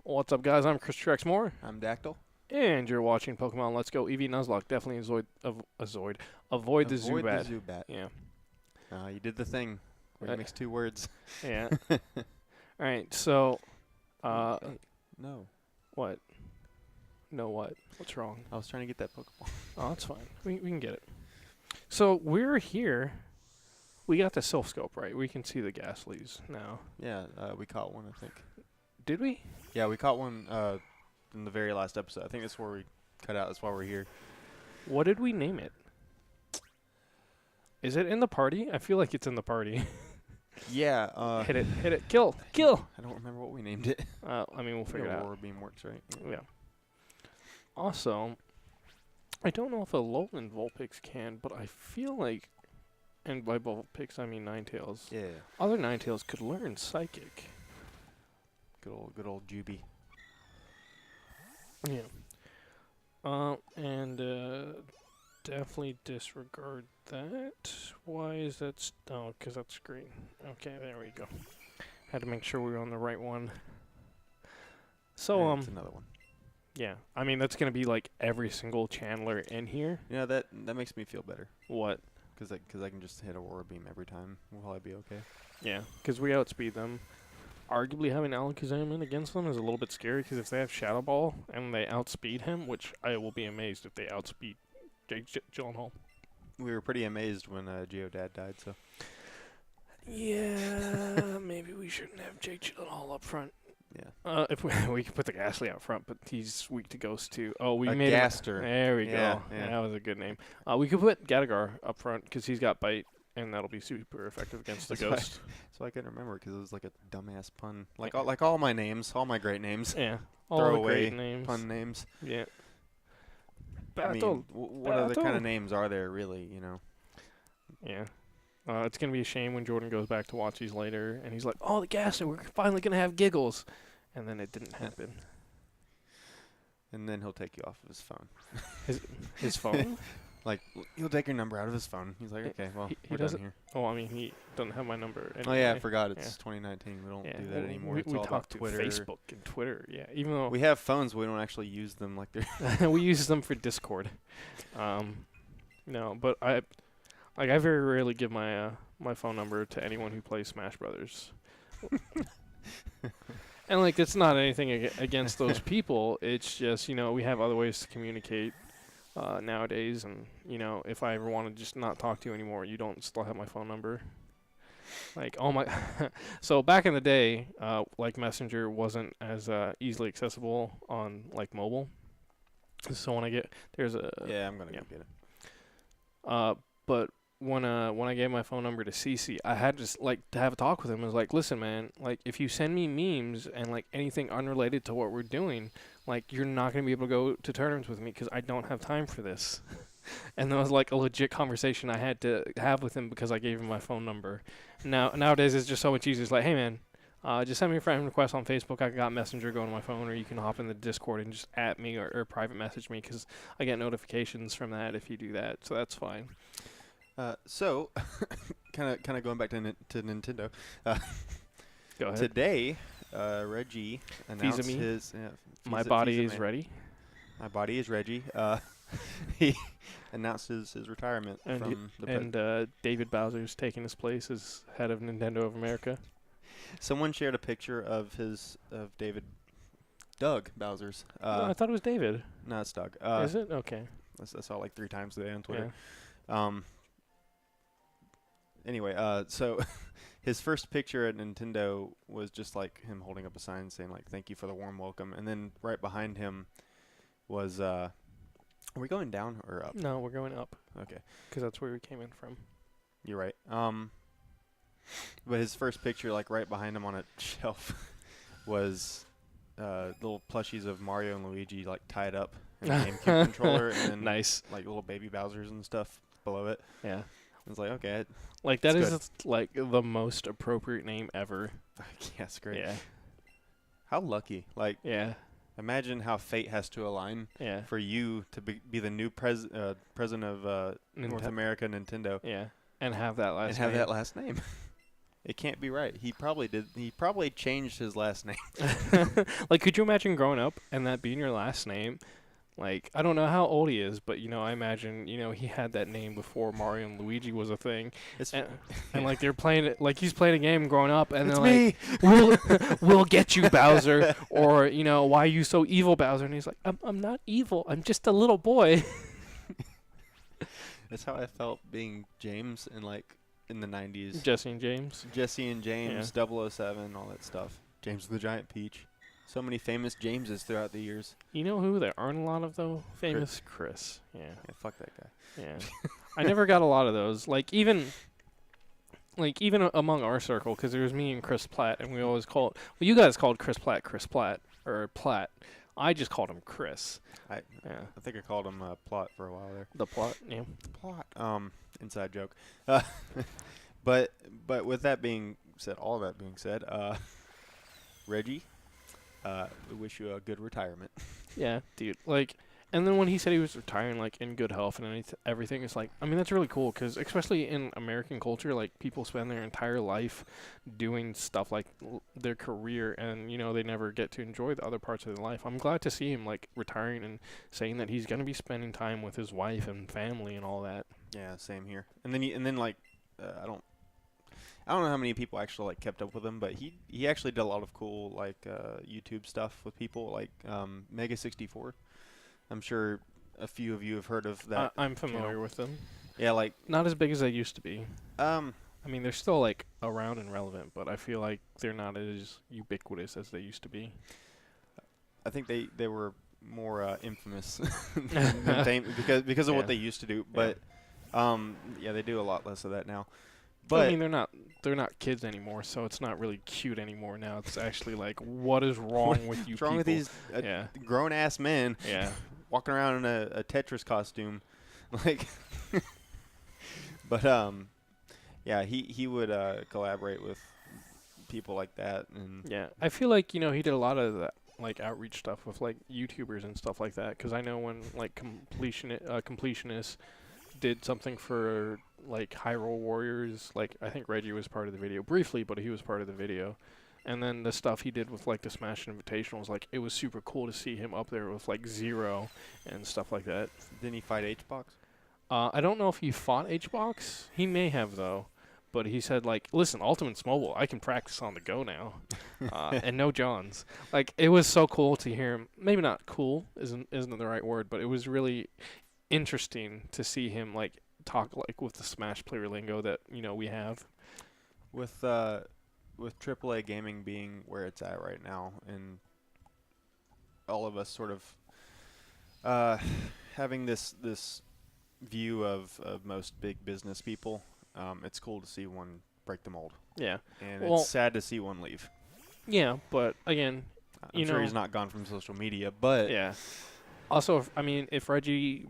What's up, guys? I'm Chris Trexmore, I'm Daktyl. and you're watching Pokemon Let's Go Eevee Nuzlocke. Definitely avoid the Zubat. Zubat. Yeah. You did the thing where you mix two words. Yeah. All right. So, Hey, no. what? No, what? What's wrong? I was trying to get that Pokeball. Oh, that's fine. We can get it. So we're here. We got the Silph Scope, right? We can see the Ghastlies now. Yeah, we caught one, I think. Did we? Yeah, we caught one in the very last episode. I think that's where we cut out. That's why we're here. What did we name it? Is it in the party? I feel like it's in the party. Yeah. Hit it. Kill. I don't remember what we named it. We'll figure it out. Aurora Beam works, right? Yeah. Also, I don't know if a Alolan Vulpix can, but I feel like, and by Vulpix I mean Ninetales, Yeah. other Ninetales could learn Psychic. Good old Juby. Yeah. Definitely disregard that. Why is that? Oh, because that's green. Okay, there we go. Had to make sure we were on the right one. So, That's another one. yeah. I mean, that's going to be like every single Chandler in here. You know, that makes me feel better. What? Because I can just hit Aurora Beam every time. We'll probably be okay. Yeah, because we outspeed them. Arguably, having Alakazam in against them is a little bit scary, because if they have Shadow Ball and they outspeed him, which I will be amazed if they outspeed Jake Gyllenhaal. We were pretty amazed when Geodad died, so. Yeah, maybe we shouldn't have Jake Gyllenhaal up front. Yeah. If we could put the Ghastly out front, but he's weak to Ghost too. Oh, we A made Gaster. There we go. Yeah. That was a good name. We could put Gadigar up front because he's got Bite, and that'll be super effective against the Ghost. So I couldn't remember because it was like a dumbass pun. Like all my names, all my great names. Yeah, all Throwaway the great names. pun names. Yeah. I mean, what other kind of names are there really, you know? Yeah. It's going to be a shame when Jordan goes back to watch these later, and he's like, oh, the Gaster, we're finally going to have giggles. And then it didn't happen. And then he'll take you off of his phone. His phone? Like, he'll take your number out of his phone. He's like, okay, well, we're done here. Oh, I mean, he doesn't have my number anyway. Oh, yeah, I forgot. It's 2019. We don't do that anymore. We it's all talk about to Twitter. Facebook and Twitter, yeah. Even though We have phones, but we don't actually use them like they're... we use them for Discord. No, but I very rarely give my my phone number to anyone who plays Smash Brothers. And like, it's not anything against those people. It's just, we have other ways to communicate nowadays, and if I ever want to just not talk to you anymore, you don't still have my phone number. Like, oh my, so back in the day, like Messenger wasn't as easily accessible on like mobile. So when I get Yeah, I'm gonna go get it. But when I gave my phone number to Cece, I had to to have a talk with him. I was like, listen, man, like if you send me memes and like anything unrelated to what we're doing, like you're not gonna be able to go to tournaments with me because I don't have time for this. And that was like a legit conversation I had to have with him because I gave him my phone number. Nowadays it's just so much easier. It's like, hey man, just send me a friend request on Facebook. I got Messenger going to my phone, or you can hop in the Discord and just at me or private message me because I get notifications from that if you do that. So that's fine. So, kind of going back to Nintendo. Go ahead. Today, Reggie announced Fizz-a-me. his. My body is ready. My body is Reggie. He announced his retirement from the. And David Bowser's taking his place as head of Nintendo of America. Someone shared a picture of Doug Bowser's. No, I thought it was David. No, it's Doug. Is it? Okay. I saw it like 3 times today on Twitter. Yeah. Anyway, so his first picture at Nintendo was just like him holding up a sign saying like "Thank you for the warm welcome," and then right behind him was are we going down or up? No, we're going up. Okay, because that's where we came in from. You're right. But his first picture, like right behind him on a shelf, was little plushies of Mario and Luigi like tied up in a GameCube controller, and then nice, like little baby Bowsers and stuff below it. Yeah. It's like, okay. Like, that is, like, the most appropriate name ever. Yeah, it's great. Yeah. How lucky. Like, yeah. Imagine how fate has to align for you to be the new president of North America, Nintendo. Yeah. And have that last name. And have that last name. It can't be right. He probably did. He probably changed his last name. Like, could you imagine growing up and that being your last name? Like, I don't know how old he is, but I imagine he had that name before Mario and Luigi was a thing, It's and like they're playing it, like he's playing a game growing up, and it's they're me. like, "We'll we'll get you, Bowser," or "Why are you so evil, Bowser?" And he's like, "I'm not evil. I'm just a little boy." That's how I felt being James in the 90s. Jesse and James. Jesse and James, 007, all that stuff. James the Giant Peach. So many famous Jameses throughout the years. You know who there aren't a lot of though? Famous Chris. Yeah. Yeah, fuck that guy. Yeah. I never got a lot of those. Like even among our circle, because there was me and Chris Platt, and we always called. Well, you guys called Chris Platt or Platt. I just called him Chris. I think I called him Plot for a while there. The Plot. Yeah. Plot. Inside joke. But with that being said, all that being said, Reggie, we wish you a good retirement. Yeah, dude. Like, and then when he said he was retiring, like, in good health and everything, it's like, I mean, that's really cool, because especially in American culture, like, people spend their entire life doing stuff like their career, and, they never get to enjoy the other parts of their life. I'm glad to see him, like, retiring and saying that he's going to be spending time with his wife and family and all that. Yeah, same here. And then like, I don't know how many people actually like kept up with him, but he actually did a lot of cool like YouTube stuff with people like Mega 64. I'm sure a few of you have heard of that. I'm familiar channel. with them. Yeah, like not as big as they used to be. I mean, they're still like around and relevant, but I feel like they're not as ubiquitous as they used to be. I think they were more infamous than because of what they used to do. But they do a lot less of that now. But I mean, they're not kids anymore, so it's not really cute anymore now. It's actually like, what is wrong with you? What's wrong with these grown ass men? Yeah. Walking around in a Tetris costume, like. But he would collaborate with people like that, and I feel like he did a lot of that like outreach stuff with like YouTubers and stuff like that. Because I know when like Completionist did something for like Hyrule Warriors, like I think Reggie was part of the video briefly, but he was part of the video. And then the stuff he did with like the Smash Invitational was like, it was super cool to see him up there with like Zero and stuff like that. Didn't he fight H-Box? I don't know if he fought H-Box. He may have though. But he said like, listen, Ultimate's mobile. I can practice on the go now. And no Johns. Like, it was so cool to hear him. Maybe not cool isn't the right word, but it was really interesting to see him like talk like with the Smash player lingo that we have. With AAA gaming being where it's at right now, and all of us sort of having this view of most big business people, it's cool to see one break the mold. Yeah, and it's sad to see one leave. Yeah, but again, I'm sure he's not gone from social media, but yeah. Also, if Reggie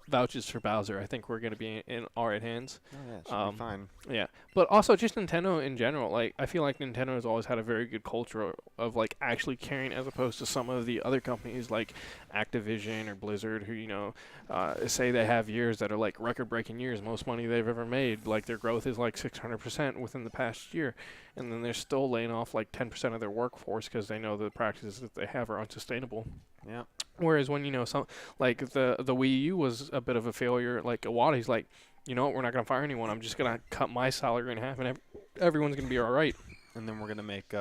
vouches for Bowser, I think we're going to be in all right hands. Oh, yeah, it should be fine. Yeah, but also just Nintendo in general. Like, I feel like Nintendo has always had a very good culture of like actually caring, as opposed to some of the other companies like Activision or Blizzard, who say they have years that are like record-breaking years, most money they've ever made. Like, their growth is like 600% within the past year, and then they're still laying off like 10% of their workforce because they know the practices that they have are unsustainable. Yeah. Whereas when some like the Wii U was a bit of a failure, like Iwata's like, we're not gonna fire anyone. I'm just gonna cut my salary in half, and everyone's gonna be all right. And then we're gonna make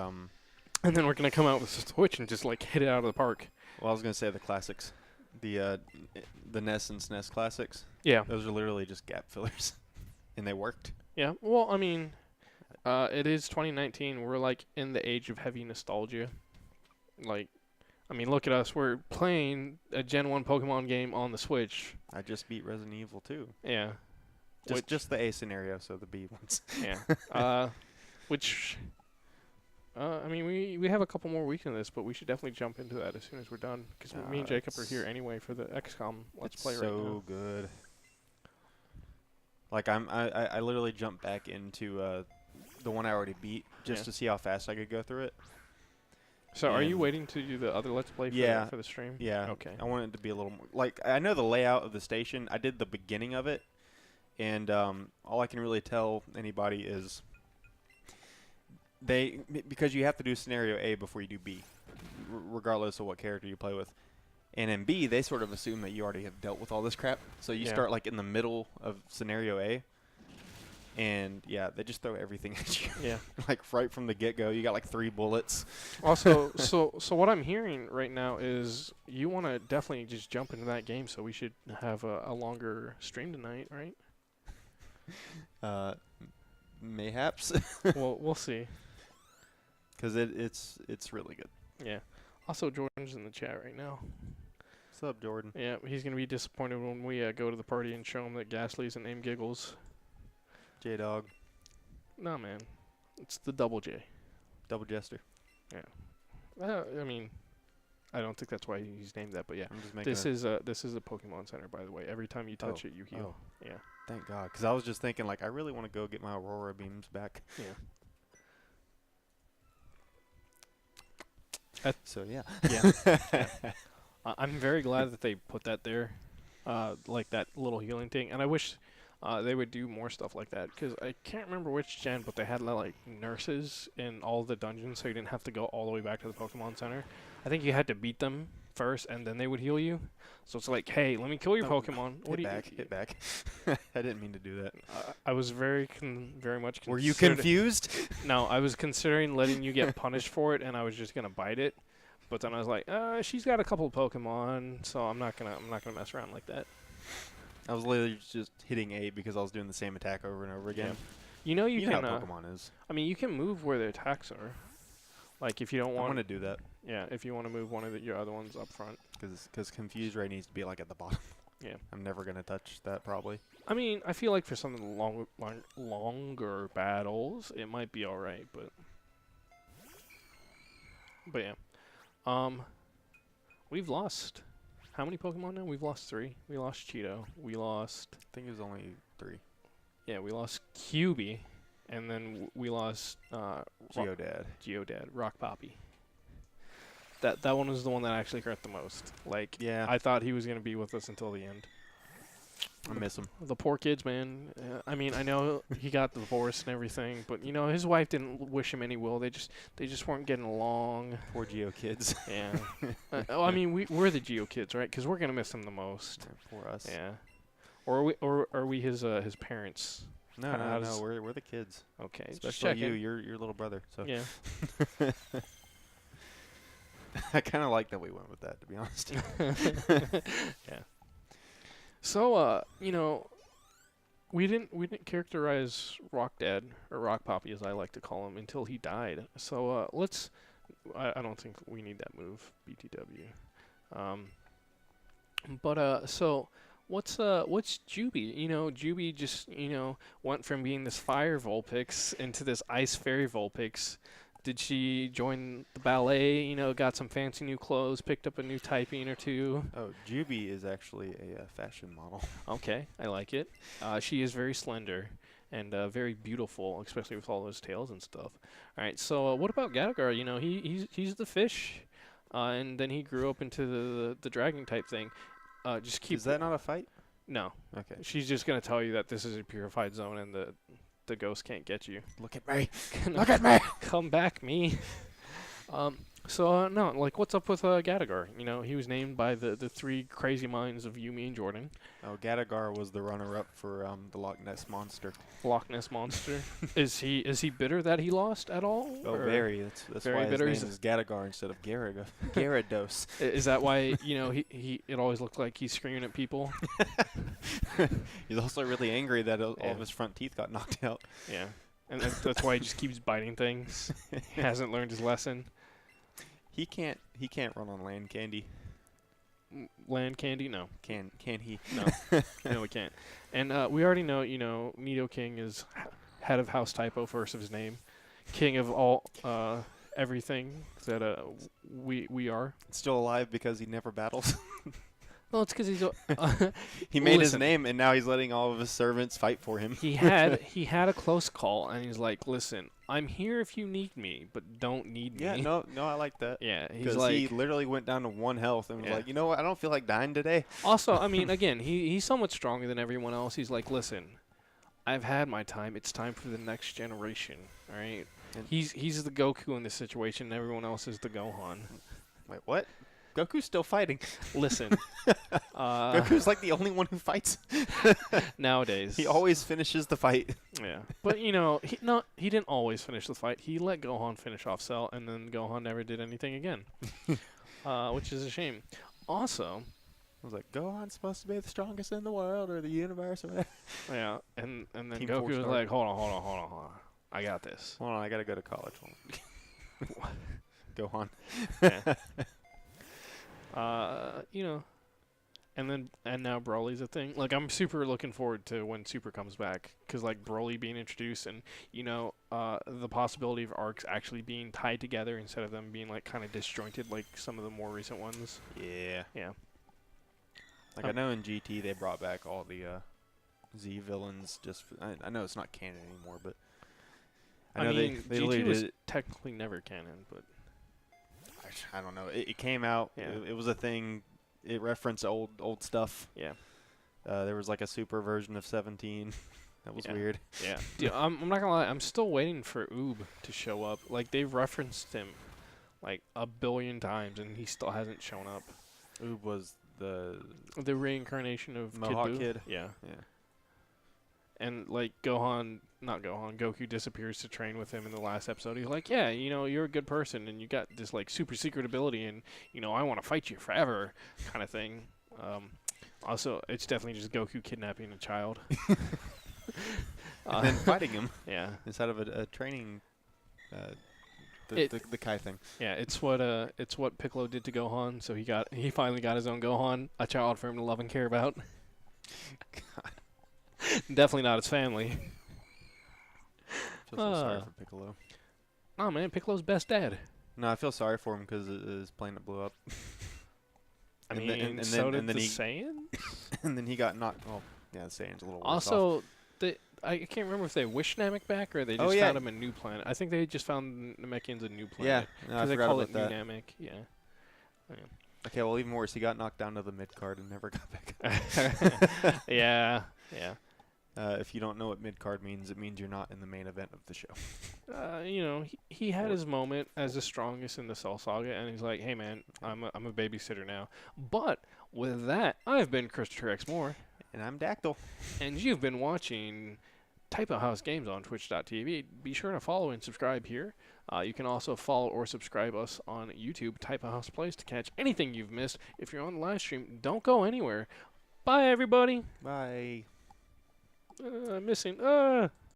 And then we're gonna come out with a Switch and just like hit it out of the park. Well, I was gonna say the classics, the NES and SNES classics. Yeah. Those are literally just gap fillers, and they worked. Yeah. Well, I mean, it is 2019. We're like in the age of heavy nostalgia. Like, I mean, look at us. We're playing a Gen 1 Pokemon game on the Switch. I just beat Resident Evil 2. Yeah. Just the A scenario, so the B ones. Yeah. I mean, we have a couple more weeks in this, but we should definitely jump into that as soon as we're done. Because me and Jacob are here anyway for the XCOM Let's Play right now. So good. Like, I literally jumped back into the one I already beat just to see how fast I could go through it. So are you waiting to do the other Let's Play for the stream? Yeah. Okay. I want it to be a little more... Like, I know the layout of the station. I did the beginning of it. And all I can really tell anybody is because you have to do scenario A before you do B, regardless of what character you play with. And in B, they sort of assume that you already have dealt with all this crap. So you start like in the middle of scenario A, and yeah, they just throw everything at you. Yeah. Like right from the get-go, you got like 3 bullets. Also, so what I'm hearing right now is you want to definitely just jump into that game. So we should have a longer stream tonight, right? Mayhaps. Well, we'll see. Because it's really good. Yeah. Also, Jordan's in the chat right now. What's up, Jordan? Yeah, he's gonna be disappointed when we go to the party and show him that Ghastly isn't named Giggles. J-Dog. No, man, it's the Double J. Double Jester. Yeah. I mean, I don't think that's why he's named that, but yeah. I'm just making This is a Pokemon Center, by the way. Every time you touch it, you heal. Yeah. Thank God, because I was just thinking, like, I really want to go get my Aurora beams back. Yeah. So yeah. Yeah. I'm very glad that they put that there, like that little healing thing. And I wish they would do more stuff like that, because I can't remember which gen, but they had like nurses in all the dungeons, so you didn't have to go all the way back to the Pokemon Center. I think you had to beat them first, and then they would heal you. So it's like, hey, let me kill your Pokemon. Hit back. I didn't mean to do that. I was very much. Were you confused? No, I was considering letting you get punished for it, and I was just gonna bite it. But then I was like, she's got a couple of Pokemon, so I'm not gonna mess around like that. I was literally just hitting A because I was doing the same attack over and over again. Yeah. You know you can. Know how Pokemon is. I mean, you can move where the attacks are. Like if you don't want. I want to do that. Yeah, if you want to move one of your other ones up front. Because Confused Ray needs to be like at the bottom. Yeah. I'm never gonna touch that probably. I mean, I feel like for some of the longer battles, it might be all right, but yeah. We've lost how many Pokemon now? We've lost 3. We lost Cheeto. We lost. I think it was only 3. Yeah, we lost QB, and then we lost Geodad, Rock Poppy. That one was the one that actually hurt the most. Like, yeah, I thought he was gonna be with us until the end. I miss him. The poor kids, man. I mean, I know he got divorced and everything, but you know, his wife didn't wish him any will. They just weren't getting along. Poor Geo kids. Yeah. I mean, we're the Geo kids, right? Because we're gonna miss him the most. Yeah, poor us. Yeah. Or are we his parents? No, we're the kids. Okay. Especially you, your little brother. So. Yeah. I kind of like that we went with that, to be honest. Yeah. So, you know, we didn't characterize Rock Dad or Rock Poppy, as I like to call him, until he died. So let's. I don't think we need that move, BTW. So what's Juby? You know, Juby just went from being this fire Vulpix into this ice fairy Vulpix. Did she join the ballet? You know, got some fancy new clothes, picked up a new typing or two. Oh, Juby is actually a fashion model. Okay, I like it. She is very slender and very beautiful, especially with all those tails and stuff. All right, so what about Gadagar? You know, he's the fish, and then he grew up into the dragon type thing. Just keep. Is that not a fight? No. Okay. She's just gonna tell you that this is a purified zone and the ghost can't get you. Look at me. Look at me. Come back, me. No, like, what's up with Gadagar? You know, he was named by the 3 crazy minds of you, me, and Jordan. Oh, Gadagar was the runner-up for the Loch Ness Monster. Loch Ness Monster. Is he bitter that he lost at all? Oh, very. That's very why bitter. His name is Gadagar instead of Gyarados. Is that why, it always looked like he's screaming at people? He's also really angry that all of his front teeth got knocked out. Yeah. And that's why he just keeps biting things. He hasn't learned his lesson. He can't run on land candy. Land candy? No. Can he? No. No, we can't. And we already know, Nidoking is head of House Typo, first of his name. King of all everything that we are. Still alive because he never battles. Well, it's because he's. He made his name, and now he's letting all of his servants fight for him. He had a close call, and he's like, "Listen, I'm here if you need me, but don't need me." Yeah, no, I like that. Yeah, he's like, he literally went down to 1 health and was like, you know what? I don't feel like dying today. Also, I mean, again, he's somewhat stronger than everyone else. He's like, "Listen, I've had my time. It's time for the next generation. All right." He's the Goku in this situation, and everyone else is the Gohan. Wait, what? Goku's still fighting. Listen, Goku's like the only one who fights. nowadays. He always finishes the fight. Yeah, but he didn't always finish the fight. He let Gohan finish off Cell, and then Gohan never did anything again, which is a shame. Also, I was like, Gohan's supposed to be the strongest in the world or the universe or whatever. yeah, and then Team Goku was 4-star. like, hold on, I got this. Hold on, I gotta go to college. Gohan. Yeah. And now Broly's a thing. Like, I'm super looking forward to when Super comes back, because like Broly being introduced, and the possibility of arcs actually being tied together instead of them being like kind of disjointed, like some of the more recent ones. Yeah. Yeah. Like I know in GT they brought back all the Z villains. I know it's not canon anymore, but I know mean, they GT literally was did it. technically never canon, but I don't know. It came out. Yeah. It was a thing. It referenced old stuff. yeah. There was like a super version of 17. That was Yeah. weird. Yeah. Dude, I'm not gonna lie. I'm still waiting for Oob to show up. Like, they've referenced him like a billion times, and he still hasn't shown up. Oob was the reincarnation of Mohawk Buu. kid. Yeah. Yeah. And like Goku disappears to train with him in the last episode. He's like, yeah, you're a good person, and you got this like super secret ability, and I want to fight you forever, kind of thing. Also, it's definitely just Goku kidnapping a child. And then fighting him Yeah. instead of a training. The Kai thing. Yeah, it's what Piccolo did to Gohan. So he finally got his own Gohan, a child for him to love and care about. God. Definitely not his family. I feel so sorry for Piccolo. Oh man, Piccolo's best dad. No, I feel sorry for him because his planet blew up. I And mean, then- and so then- did and then the he- Saiyans. And then he got knocked. Oh, yeah, the Saiyan's a little worse off. Also, I can't remember if they wished Namek back or they Oh, just yeah. found him a new planet. I think they just found Namekians a new planet. Yeah, no, I Because they forgot call about it that. New Namek. Yeah. Okay, well, even worse, he got knocked down to the mid card and never got back up. Yeah. Yeah. If you don't know what mid card means, it means you're not in the main event of the show. He had his moment as the strongest in the Cell Saga, and he's like, "Hey, man, I'm a babysitter now." But with that, I've been Christopher X Moore, And I'm Daktyl. and you've been watching Typo House Games on Twitch.tv. Be sure to follow and subscribe here. You can also follow or subscribe us on YouTube, Typo House Plays, to catch anything you've missed. If you're on the live stream, don't go anywhere. Bye, everybody. Bye. I'm missing.